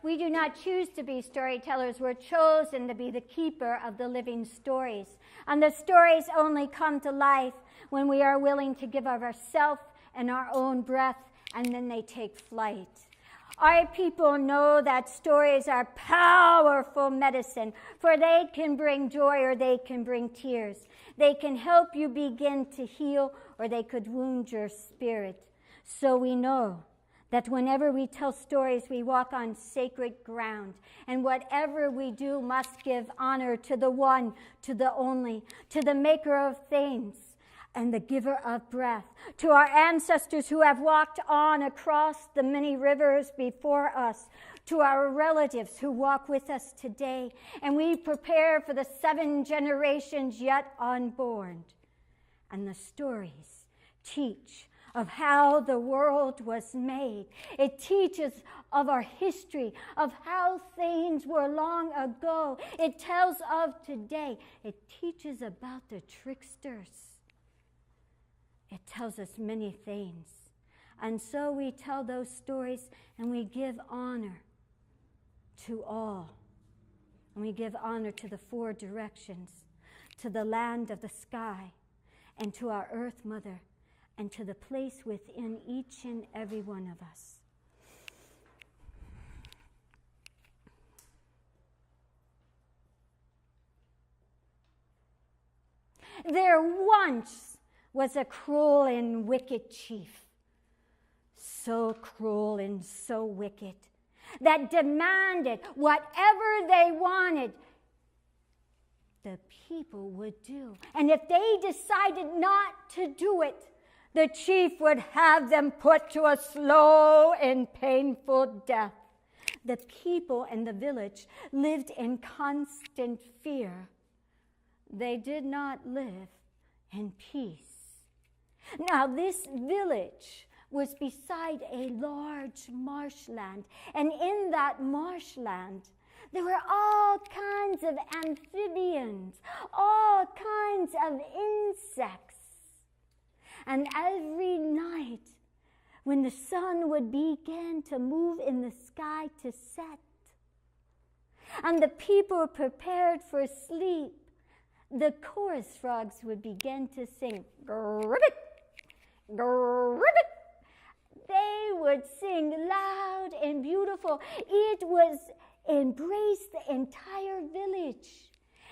We do not choose to be storytellers. We're chosen to be the keeper of the living stories. And the stories only come to life when we are willing to give of ourselves and our own breath, and then they take flight. Our people know that stories are powerful medicine, for they can bring joy or they can bring tears. They can help you begin to heal, or they could wound your spirit. So we know that whenever we tell stories, we walk on sacred ground. And whatever we do must give honor to the one, to the only, to the maker of things and the giver of breath, to our ancestors who have walked on across the many rivers before us, to our relatives who walk with us today, and we prepare for the 7 generations yet unborn. And the stories teach of how the world was made. It teaches of our history, of how things were long ago. It tells of today. It teaches about the tricksters. It tells us many things. And so we tell those stories and we give honor to all. And we give honor to the 4 directions, to the land of the sky, and to our earth mother, and to the place within each and every one of us. There once was a cruel and wicked chief, so cruel and so wicked, that demanded whatever they wanted, the people would do. And if they decided not to do it, the chief would have them put to a slow and painful death. The people in the village lived in constant fear. They did not live in peace. Now, this village was beside a large marshland, and in that marshland, there were all kinds of amphibians, all kinds of insects. And every night, when the sun would begin to move in the sky to set, and the people were prepared for sleep, the chorus frogs would begin to sing, "Gribbit, gribbit." They would sing loud and beautiful. It was embrace the entire village.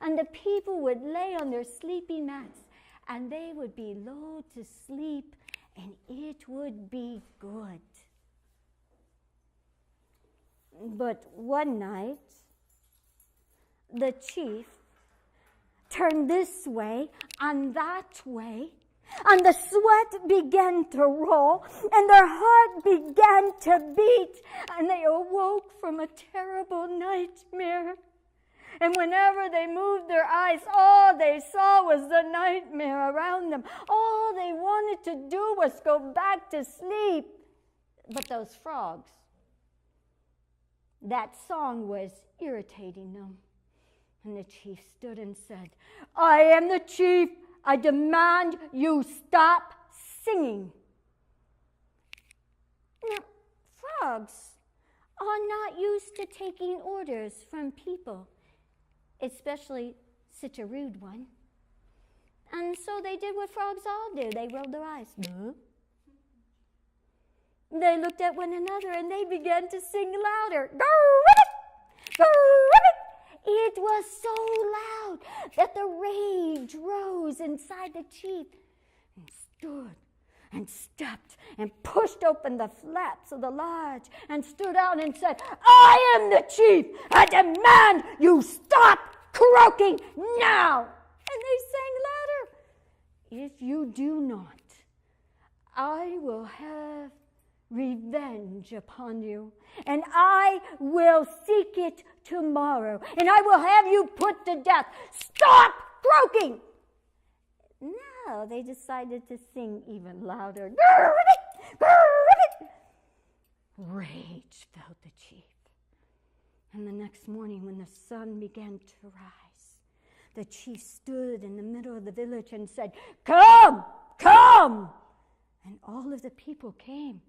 And the people would lay on their sleeping mats, and they would be lulled to sleep, and it would be good. But one night, the chief turned this way and that way, and the sweat began to roll, and their heart began to beat, and they awoke from a terrible nightmare. And whenever they moved their eyes, all they saw was the nightmare around them. All they wanted to do was go back to sleep. But those frogs, that song was irritating them. And the chief stood and said, "I am the chief. I demand you stop singing." Now, frogs are not used to taking orders from people, especially such a rude one. And so they did what frogs all do. They rolled their eyes. They looked at one another and they began to sing louder. It was so loud that the rage rose inside the chief, and stood and stepped and pushed open the flaps of the lodge and stood out and said, "I am the chief. I demand you stop croaking now." And they sang louder, "If you do not, I will have revenge upon you, and I will seek it tomorrow, and I will have you put to death. Stop croaking!" Now they decided to sing even louder. Rage filled the chief. And the next morning, when the sun began to rise, the chief stood in the middle of the village and said, "Come, come!" And all of the people came.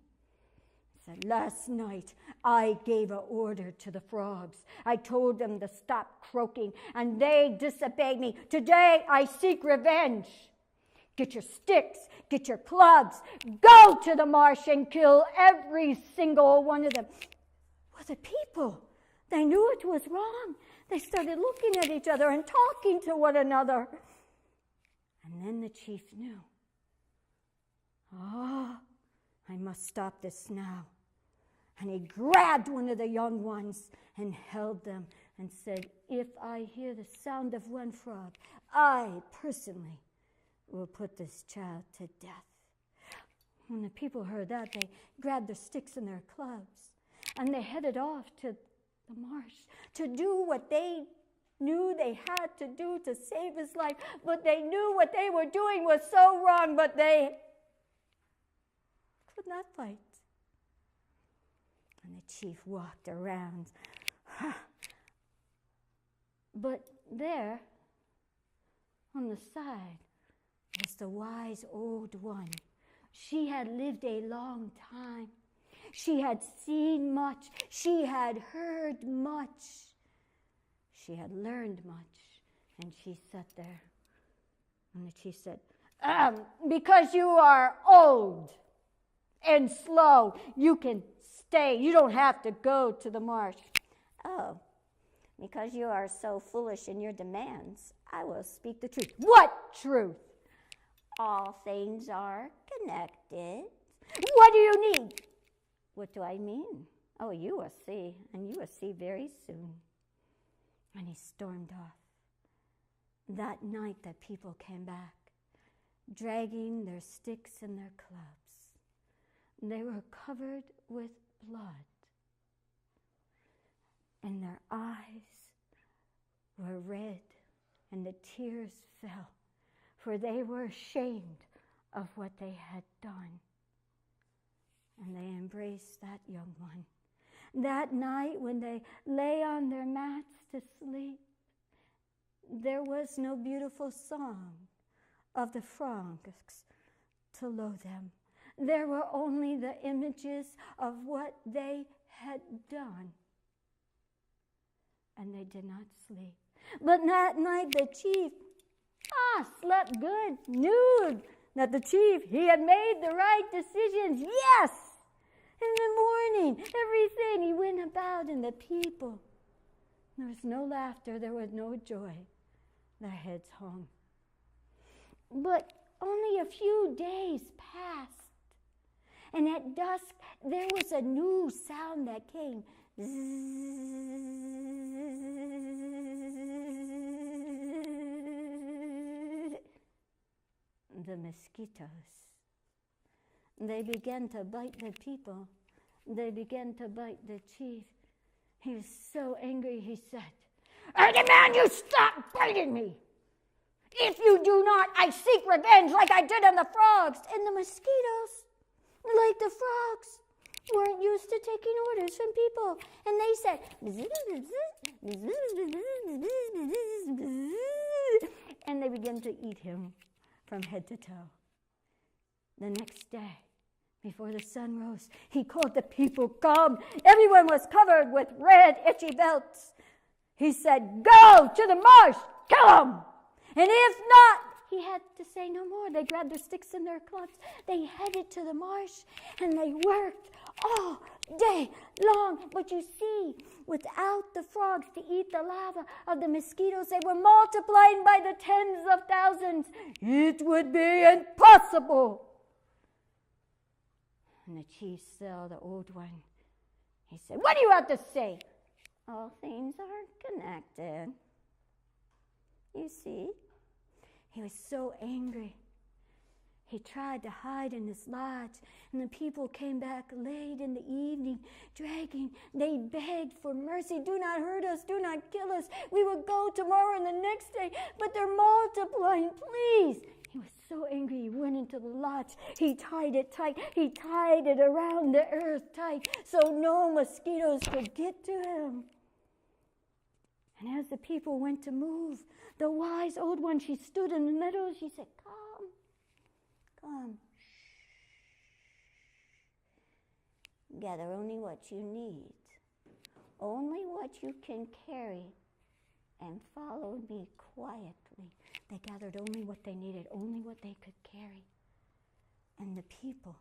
said, last night I gave an order to the frogs. I told them to stop croaking, and they disobeyed me. Today I seek revenge. Get your sticks, get your clubs, go to the marsh and kill every single one of them. Well, the people, they knew it was wrong. They started looking at each other and talking to one another. And then the chief knew. I must stop this now. And he grabbed one of the young ones and held them and said, if I hear the sound of one frog, I personally will put this child to death. When the people heard that, they grabbed their sticks and their clubs, and they headed off to the marsh to do what they knew they had to do to save his life. But they knew what they were doing was so wrong, but they could not fight. And the chief walked around. But there, on the side, was the wise old one. She had lived a long time. She had seen much. She had heard much. She had learned much. And she sat there. And the chief said, because you are old and slow, you can stay. You don't have to go to the marsh. Oh, because you are so foolish in your demands, I will speak the truth. What truth? All things are connected. What do you need? What do I mean? Oh, you will see, and you will see very soon. And he stormed off. That night the people came back, dragging their sticks and their clubs. They were covered with blood, and their eyes were red, and the tears fell, for they were ashamed of what they had done. And they embraced that young one. That night when they lay on their mats to sleep, there was no beautiful song of the frogs to lull them. There were only the images of what they had done. And they did not sleep. But that night the chief slept good, knew that the chief, he had made the right decisions. Yes! In the morning, everything, he went about in the people. There was no laughter, there was no joy. Their heads hung. But only a few days passed. And at dusk, there was a new sound that came. The mosquitoes. They began to bite the people. They began to bite the chief. He was so angry, he said, I demand you stop biting me. If you do not, I seek revenge like I did on the frogs. And the mosquitoes, like the frogs, weren't used to taking orders from people. And they said, and they began to eat him from head to toe. The next day, before the sun rose, he called the people, come. Everyone was covered with red, itchy belts. He said, go to the marsh, kill them. And if not, he had to say no more. They grabbed their sticks and their clubs. They headed to the marsh, and they worked all day long. But you see, without the frogs to eat the larvae of the mosquitoes, they were multiplying by the tens of thousands. It would be impossible. And the chief saw the old one. He said, what do you have to say? All things are connected. You see? He was so angry. He tried to hide in his lodge, and the people came back late in the evening, dragging. They begged for mercy. Do not hurt us. Do not kill us. We will go tomorrow and the next day, but they're multiplying. Please. He was so angry, he went into the lodge. He tied it tight. He tied it around the earth tight so no mosquitoes could get to him. And as the people went to move, the wise old one, she stood in the middle. She said, come. together only what you need, only what you can carry, and followed me quietly. They gathered only what they needed, only what they could carry. And the people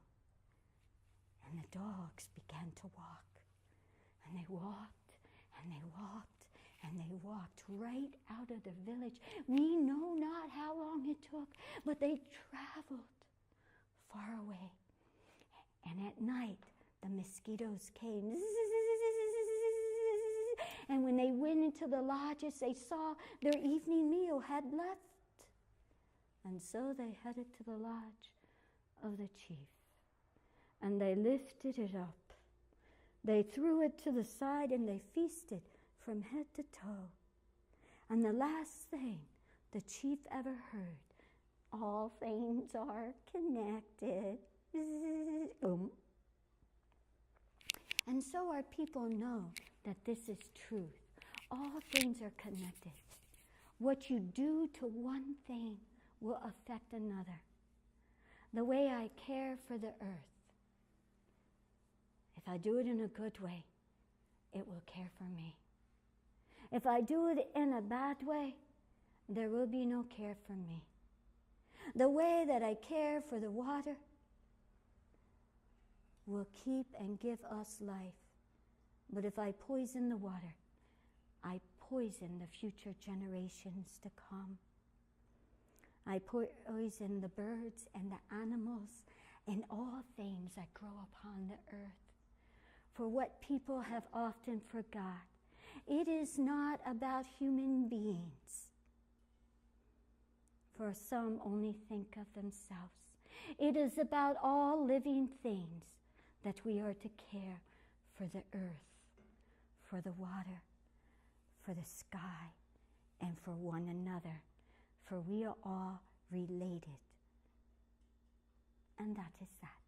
and the dogs began to walk. And they walked, and they walked, and they walked right out of the village. We know not how long it took, but they traveled far away. And at night, the mosquitoes came. And when they went into the lodges, they saw their evening meal had left. And so they headed to the lodge of the chief. And they lifted it up. They threw it to the side and they feasted from head to toe. And the last thing the chief ever heard, all things are connected. And so our people know that this is truth. All things are connected. What you do to one thing will affect another. The way I care for the earth, if I do it in a good way, it will care for me. If I do it in a bad way, there will be no care for me. The way that I care for the water will keep and give us life. But if I poison the water, I poison the future generations to come. I poison the birds and the animals and all things that grow upon the earth. For what people have often forgot, it is not about human beings. For some only think of themselves. It is about all living things that we are to care for the earth, for the water, for the sky, and for one another. For we are all related. And that is that.